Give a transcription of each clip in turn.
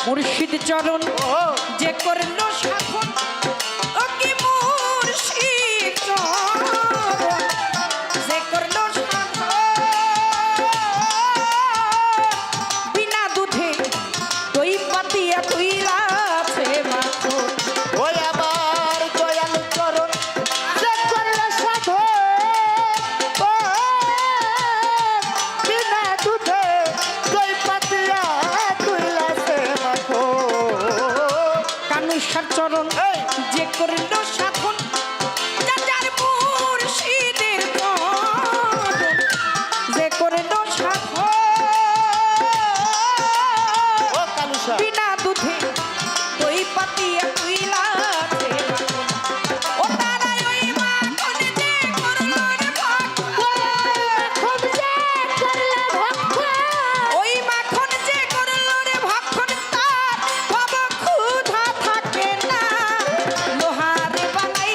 মুর্শিদ চরণ যে করলো শাসন, ও কি মুর্শিদ চরণ যে করলো শাসন, বিনা দুধে দই পাতিয়া তুইলাছে মাখন। ওই আমার দয়াল চরণ যে করলো শাসন, ও বিনা দুধে দই পাতিয়া তুইলাছে মাখন। কানুসার চরণ যে করলো শাসন, যার মুর্শিদের চরণ যে করলো শাসন, ও কালুসা বিনা দুধে দই পাতিয়া তুইলাছে মাখন। ও তারা ওই মাখন যে করলো রে ভক্ষণ, ওই মাখন যে করলো রে ভক্ষণ, তার ভব ক্ষুধা থাকে না। লোহারে বানাই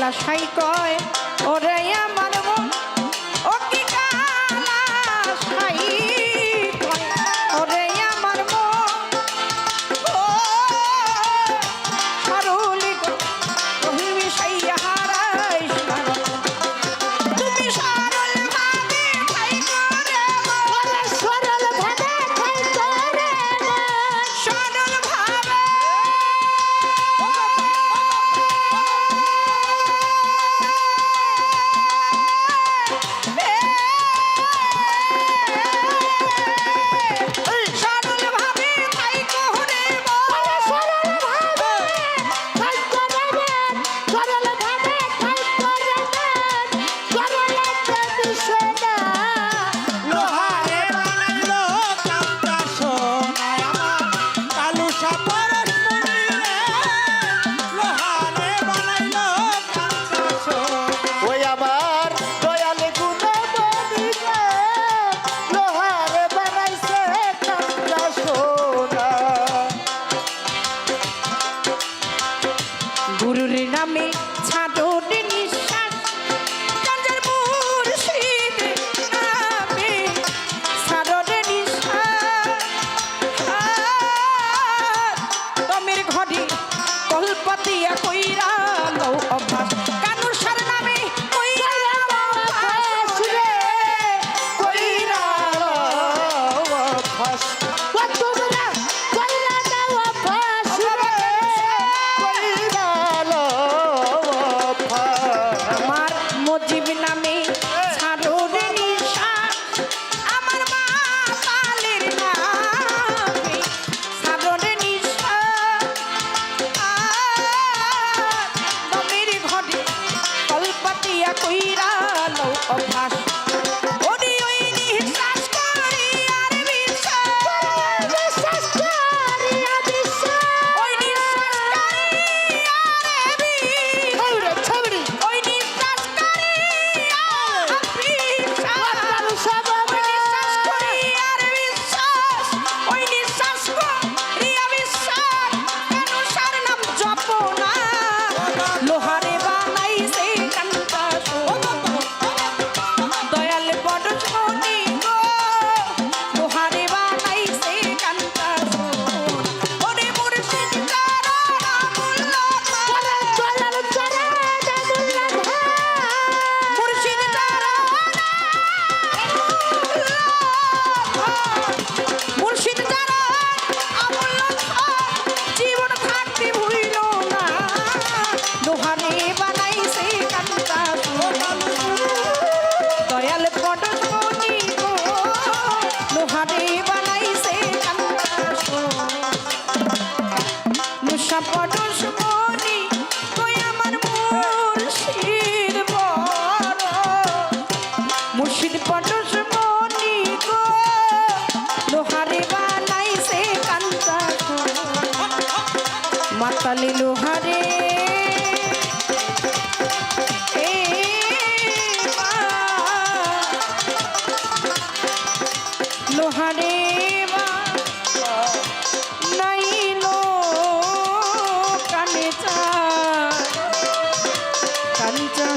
কালা সাই কয় ওরে আমার মন ও কি কালা সাই কয় ওরে আমার মন ও হারুলি গো তুমি সাইয়া হারাই তুমি সরল ভাবে খাই করে ওরে সরল ভাবে খাই করে সরল ভাবে সরল ভাবে খাই করে সরল ভাবে খাই করে সরল ভাবে খাই করে সরলতা বিষয়টা লোহারে বানাইলো কাঁচা সোনা আমার কালুসা পরশমণি রে লোহারে বানাইলো কাঁচা সোনা ওই আমার দয়াল গুণমণি রে লোহারে বানাইছে কাঁচা সোনা গুরুর নামে ছাড়োর নিঃশ্বাস কাঞ্জার মুর্শিদ নামে ছাড়োর নিঃশ্বাস তমের ঘরে কলপাতিয়া কইরা লও অভ্যাস কানুর সার নামে কইরা লও অভ্যাস রে কইরা ফাঁস ও তোমরা কইরা দাও ফাঁস রে কইরা ফাঁস আমার মুজিব নামে ছাড়োর নিঃশ্বাস আমার মা পালের নামে ছাড়োর নিঃশ্বাস তমের ঘরে কলপাতিয়া কইরা লও অভ্যাস ওরে ওই নিঃশ্বাস করি আর বিশ্বাস বিশ্বাস করিয়া বিশ্বাস ওই নিঃশ্বাস করি আর বিশ্বাস ওরে ছবড়ি ওই নিঃশ্বাস করি আর বিশ্বাস কালুসা ওই নিঃশ্বাস করি আর বিশ্বাস ওই নিঃশ্বাস করি আর বিশ্বাস কেন সার নাম জপ না লোহারে বানাইছে কান্তা দয়াল বড় শনি গো লোহারে বানাইছে কান্তা ওরে মুর্শিদ চরণ আমূল্য ওরে দয়াল চরণ আমূল্য মুর্শিদ মুর্শিদ আমূল্য জীবন থাকতে ভুইল না লোহারে বানাইছে কান্তা দয়াল পটশনি গো লোহারে বানাইছে কান্তা মুসা পটশনি কই আমার মুর্শিদ বড় মুর্শিদ পটশনি গো লোহারে বানাইছে কান্তা মাতালি লোহারে এ মা, লোহারে মা নাইলো কানে চা কাঞ্চা